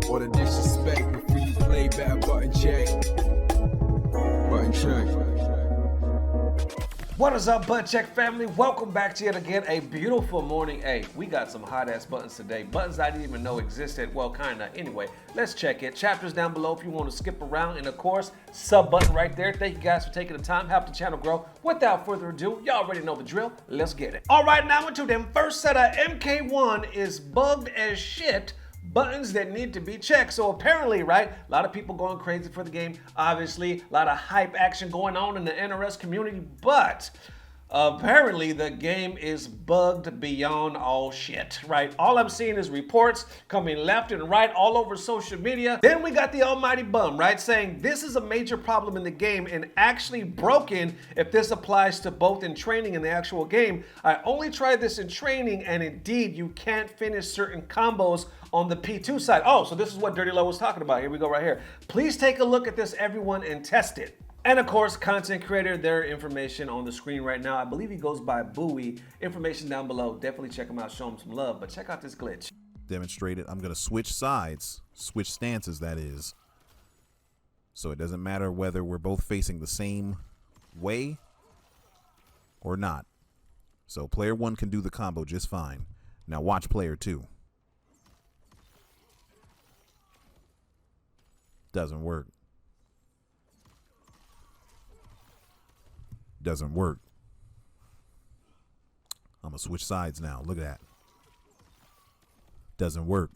All the disrespect before you play back, button check. Button check. What is up, Butt Check family? Welcome back to yet again a beautiful morning. Hey, we got some hot ass buttons today. Buttons I didn't even know existed. Well, kinda. Anyway, let's check it. Chapters down below if you want to skip around. And of course, sub button right there. Thank you guys for taking the time. Help the channel grow. Without further ado, y'all already know the drill. Let's get it. All right, now into them first set of MK1 is bugged as shit. Buttons that need to be checked. So apparently, right, a lot of people going crazy for the game. Obviously, a lot of hype action going on in the NRS community, but apparently the game is bugged beyond all shit, right? All I'm seeing is reports coming left and right all over social media. Then we got the almighty bum, right, saying this is a major problem in the game and actually broken if this applies to both in training and the actual game. I only tried this in training and indeed you can't finish certain combos on the P2 side. Oh, so this is what Dirty Low was talking about. Here we go right here. Please take a look at this, everyone, and test it. And of course, content creator, their information on the screen right now. I believe he goes by Boon. Information down below. Definitely check him out, show him some love. But check out this glitch. Demonstrated. I'm going to switch sides, switch stances, that is. So it doesn't matter whether we're both facing the same way or not. So player one can do the combo just fine. Now watch player two. Doesn't work. Doesn't work. I'm gonna switch sides now. Look at that. Doesn't work.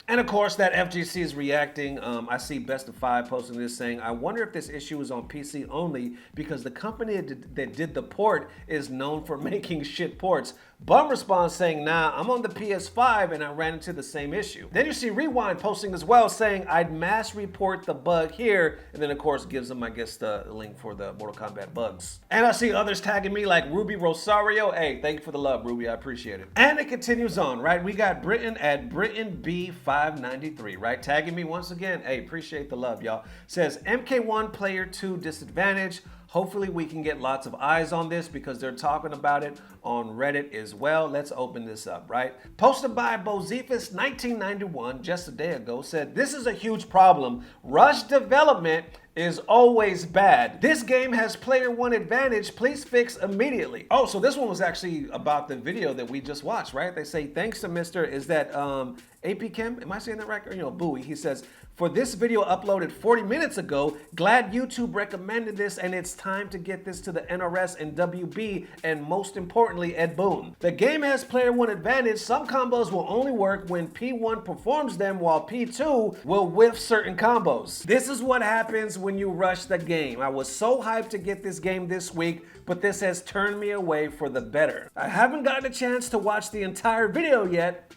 And of course, that FGC is reacting. I see Best of 5 posting this saying, I wonder if this issue is on PC only because the company that did the port is known for making shit ports. Bum responds saying, nah, I'm on the PS5 and I ran into the same issue. Then you see Rewind posting as well saying, I'd mass report the bug here. And then of course gives them, I guess, the link for the Mortal Kombat bugs. And I see others tagging me like Ruby Rosario. Hey, thank you for the love, Ruby. I appreciate it. And it continues on, right? We got Britain at BrittonB593, right? Tagging me once again. Hey, appreciate the love, y'all. Says MK1 player 2 disadvantage. Hopefully we can get lots of eyes on this because they're talking about it on Reddit as well. Let's open this up, right? Posted by Bozifus 1991 just a day ago said, this is a huge problem. Rush development is always bad. This game has player one advantage. Please fix immediately. Oh, so this one was actually about the video that we just watched, right? They say, thanks to Mr. Is that AP Chem? Am I saying that right? Or, you know, Bowie. He says, for this video uploaded 40 minutes ago, glad YouTube recommended this and it's time to get this to the NRS and WB and most importantly, Ed Boon. The game has player one advantage. Some combos will only work when P1 performs them while P2 will whiff certain combos. This is what happens when you rush the game. I was so hyped to get this game this week, but this has turned me away for the better. I haven't gotten a chance to watch the entire video yet,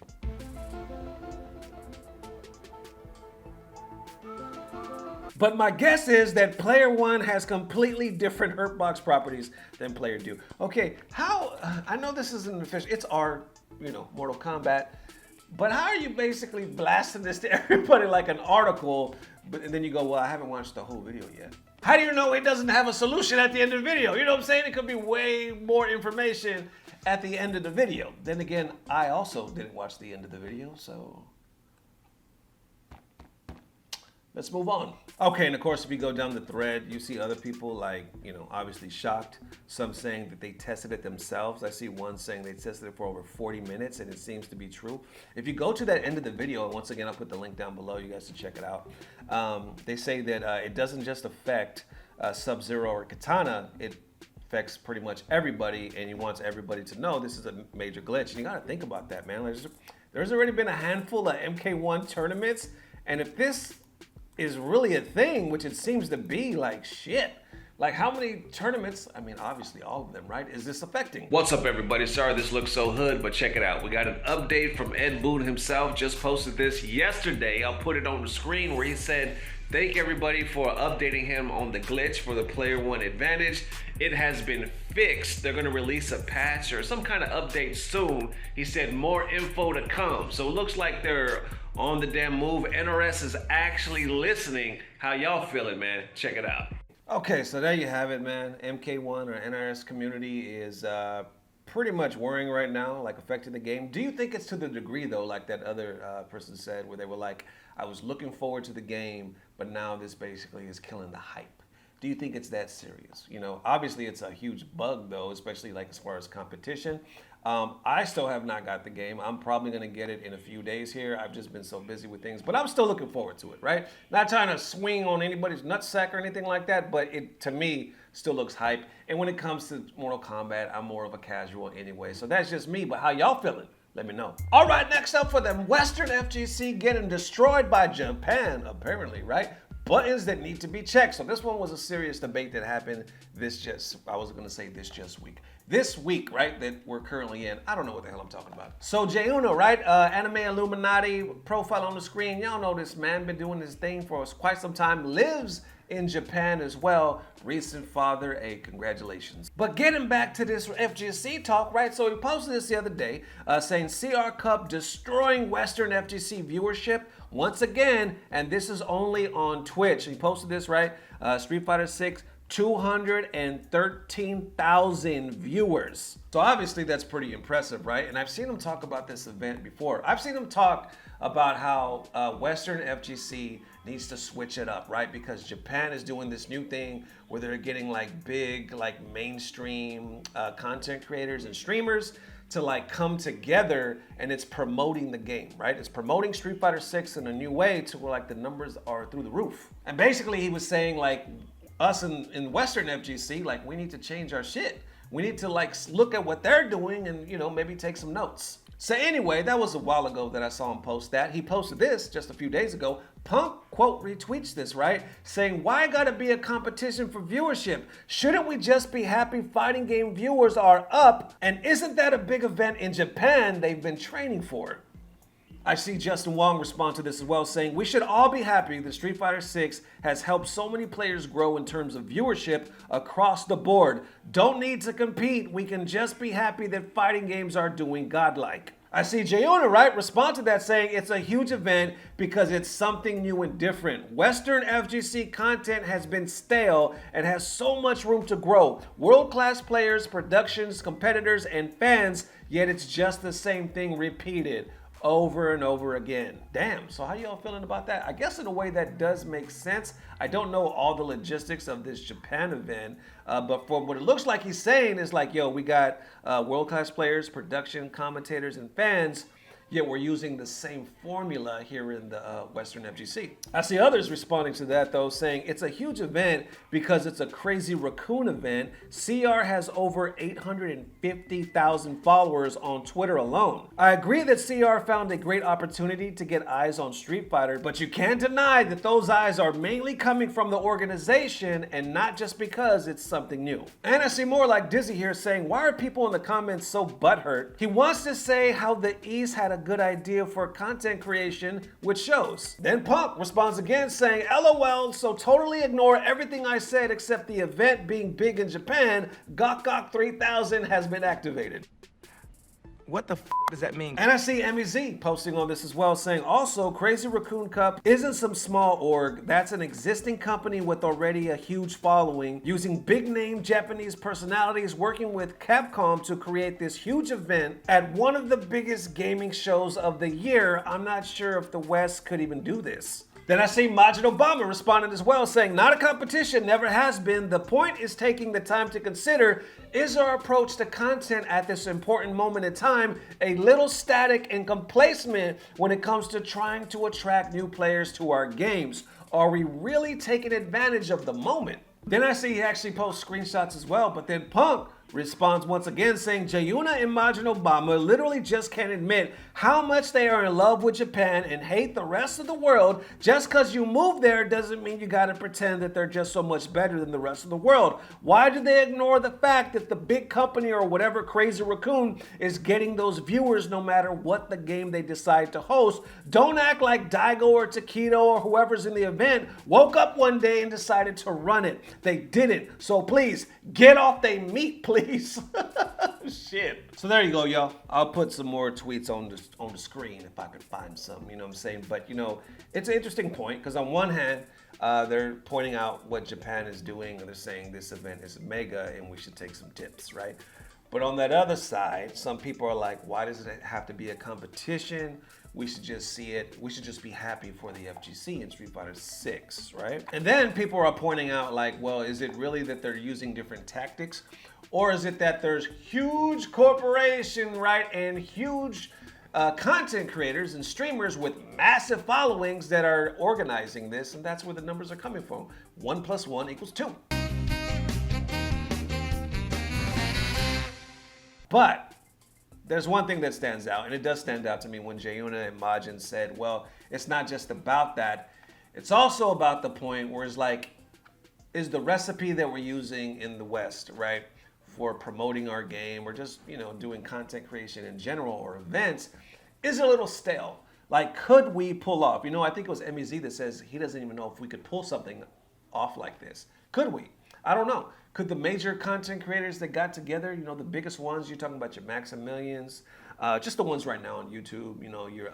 but my guess is that player one has completely different hurtbox properties than player two. Okay, how, I know this isn't official, it's our, you know, Mortal Kombat, but how are you basically blasting this to everybody like an article, but and then you go, well, I haven't watched the whole video yet. How do you know it doesn't have a solution at the end of the video? You know what I'm saying? It could be way more information at the end of the video. Then again, I also didn't watch the end of the video, so let's move on. Okay, and of course, if you go down the thread, you see other people like, you know, obviously shocked. Some saying that they tested it themselves. I see one saying they tested it for over 40 minutes and it seems to be true. If you go to that end of the video, and once again, I'll put the link down below, you guys can check it out. They say that it doesn't just affect Sub-Zero or Katana, it affects pretty much everybody and he wants everybody to know this is a major glitch. And you gotta think about that, man. There's already been a handful of MK1 tournaments, and if this is really a thing, which it seems to be, like shit. Like how many tournaments, I mean, obviously all of them, right, is this affecting? What's up, everybody? Sorry this looks so hood, but check it out. We got an update from Ed Boon himself, just posted this yesterday. I'll put it on the screen where he said, thank everybody for updating him on the glitch for the player one advantage. It has been fixed. They're gonna release a patch or some kind of update soon. He said more info to come. So it looks like they're on the damn move. NRS is actually listening. How y'all feeling, man? Check it out. Okay, so there you have it, man. MK1 or NRS Community is pretty much worrying right now, like affecting the game. Do you think it's to the degree though, like that other person said, where they were like, I was looking forward to the game, but now this basically is killing the hype? Do you think it's that serious? You know, obviously it's a huge bug though, especially like as far as competition. I still have not got the game. I'm probably going to get it in a few days here. I've just been so busy with things, but I'm still looking forward to it, right? Not trying to swing on anybody's nutsack or anything like that, but it, to me, still looks hype. And when it comes to Mortal Kombat, I'm more of a casual anyway. So that's just me, but how y'all feeling? Let me know. All right, next up for them, Western FGC getting destroyed by Japan, apparently, right? Buttons that need to be checked. So this one was a serious debate that happened this week, right, that we're currently in. I don't know what the hell I'm talking about. So Jiyuna, right, Animeilluminati profile on the screen. Y'all know this man, been doing this thing for quite some time, lives in Japan as well. Recent father, congratulations. But getting back to this FGC talk, right? So he posted this the other day saying CR Cup destroying Western FGC viewership once again, and this is only on Twitch. He posted this, right? Street Fighter 6, 213,000 viewers. So obviously that's pretty impressive, right? And I've seen him talk about this event before. I've seen him talk about how Western FGC needs to switch it up, right? Because Japan is doing this new thing where they're getting like big, like mainstream content creators and streamers to like come together, and it's promoting the game, right? It's promoting Street Fighter 6 in a new way to where like the numbers are through the roof. And basically he was saying like, us in Western FGC, like we need to change our shit. We need to like look at what they're doing and, you know, maybe take some notes. So anyway, that was a while ago that I saw him post that. He posted this just a few days ago. Punk, quote, retweets this, right? Saying, why gotta be a competition for viewership? Shouldn't we just be happy fighting game viewers are up? And isn't that a big event in Japan they've been training for? I see Justin Wong respond to this as well, saying, we should all be happy that Street Fighter 6 has helped so many players grow in terms of viewership across the board. Don't need to compete. We can just be happy that fighting games are doing godlike. I see Jiyuna, right, respond to that saying it's a huge event because it's something new and different. Western FGC content has been stale and has so much room to grow. World-class players, productions, competitors, and fans, yet it's just the same thing repeated over and over again. Damn, so how y'all feeling about that? I guess in a way that does make sense. I don't know all the logistics of this Japan event, but for what it looks like he's saying is like, yo, we got world-class players, production, commentators, and fans, yet we're using the same formula here in the Western FGC. I see others responding to that though, saying it's a huge event because it's a crazy raccoon event. CR has over 850,000 followers on Twitter alone. I agree that CR found a great opportunity to get eyes on Street Fighter, but you can't deny that those eyes are mainly coming from the organization and not just because it's something new. And I see more like Dizzy here saying, why are people in the comments so butthurt? He wants to say how the East had a good idea for content creation, which shows. Then Punk responds again saying, LOL, so totally ignore everything I said except the event being big in Japan. Gok Gok 3000 has been activated. What the does that mean? And I see MEZ posting on this as well, saying also Crazy Raccoon Cup isn't some small org. That's an existing company with already a huge following, using big name Japanese personalities, working with Capcom to create this huge event at one of the biggest gaming shows of the year. I'm not sure if the West could even do this. Then I see Majid Obama responding as well, saying, not a competition, never has been. The point is taking the time to consider, is our approach to content at this important moment in time a little static and complacent when it comes to trying to attract new players to our games? Are we really taking advantage of the moment? Then I see he actually posts screenshots as well, but then Punk responds once again saying Jiyuna and Majin Obama literally just can't admit how much they are in love with Japan and hate the rest of the world. Just because you move there doesn't mean you gotta pretend that they're just so much better than the rest of the world. Why do they ignore the fact that the big company or whatever Crazy Raccoon is getting those viewers no matter what the game they decide to host? Don't act like Daigo or Takedo or whoever's in the event woke up one day and decided to run it. They didn't. So please, get off they meat, please. Shit. So there you go, y'all. I'll put some more tweets on the screen if I could find some, you know what I'm saying? But, you know, it's an interesting point because on one hand, they're pointing out what Japan is doing and they're saying this event is mega and we should take some tips, right? But on that other side, some people are like, why does it have to be a competition? We should just see it. We should just be happy for the FGC in Street Fighter 6, right? And then people are pointing out like, well, is it really that they're using different tactics? Or is it that there's huge corporation, right, and huge content creators and streamers with massive followings that are organizing this, and that's where the numbers are coming from. 1 + 1 = 2. But there's one thing that stands out, and it does stand out to me when Jiyuna and Majin said, well, it's not just about that. It's also about the point where it's like, is the recipe that we're using in the West, right, for promoting our game or just, you know, doing content creation in general or events, is a little stale. Like, could we pull off? You know, I think it was MEZ that says he doesn't even know if we could pull something off like this. Could we? I don't know. Could the major content creators that got together, you know, the biggest ones, you're talking about your Maximilians, just the ones right now on YouTube, you know, your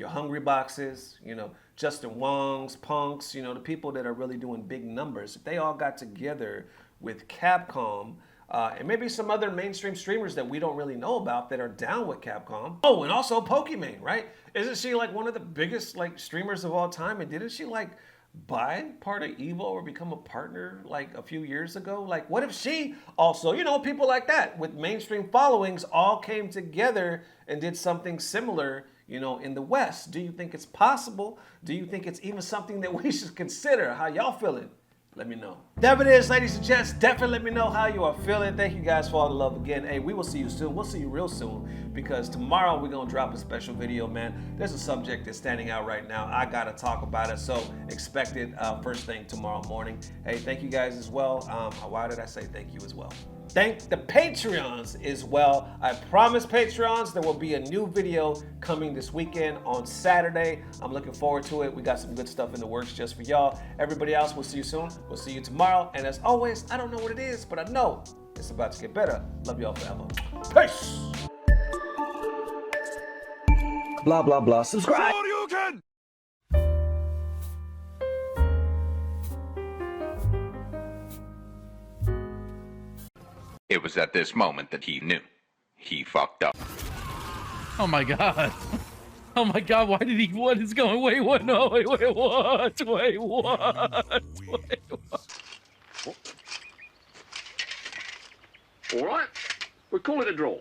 Hungry Boxes, you know, Justin Wong's, Punks, you know, the people that are really doing big numbers, if they all got together with Capcom, and maybe some other mainstream streamers that we don't really know about that are down with Capcom. Oh, and also Pokimane, right? Isn't she like one of the biggest like streamers of all time? And didn't she like buy part of Evo or become a partner like a few years ago? Like, what if she also, you know, people like that with mainstream followings all came together and did something similar, you know, in the West? Do you think it's possible? Do you think it's even something that we should consider? How y'all feeling? Let me know. There it is, ladies and gents. Definitely let me know how you are feeling. Thank you guys for all the love again. Hey, we will see you soon. We'll see you real soon because tomorrow we're going to drop a special video, man. There's a subject that's standing out right now. I got to talk about it, so expect it first thing tomorrow morning. Hey, thank you guys as well. Why did I say thank you as well? Thank the Patreons as well. I promise Patreons there will be a new video coming this weekend on Saturday. I'm looking forward to it. We got some good stuff in the works just for y'all. Everybody else, we'll see you soon. We'll see you tomorrow. And as always, I don't know what it is, but I know it's about to get better. Love y'all forever. Peace. Blah, blah, blah. Subscribe. It was at this moment that he knew. He fucked up. Oh my god. Oh my god, why did he, what is going, wait, what, no, wait, what, wait, what? All right, we'll call it a draw.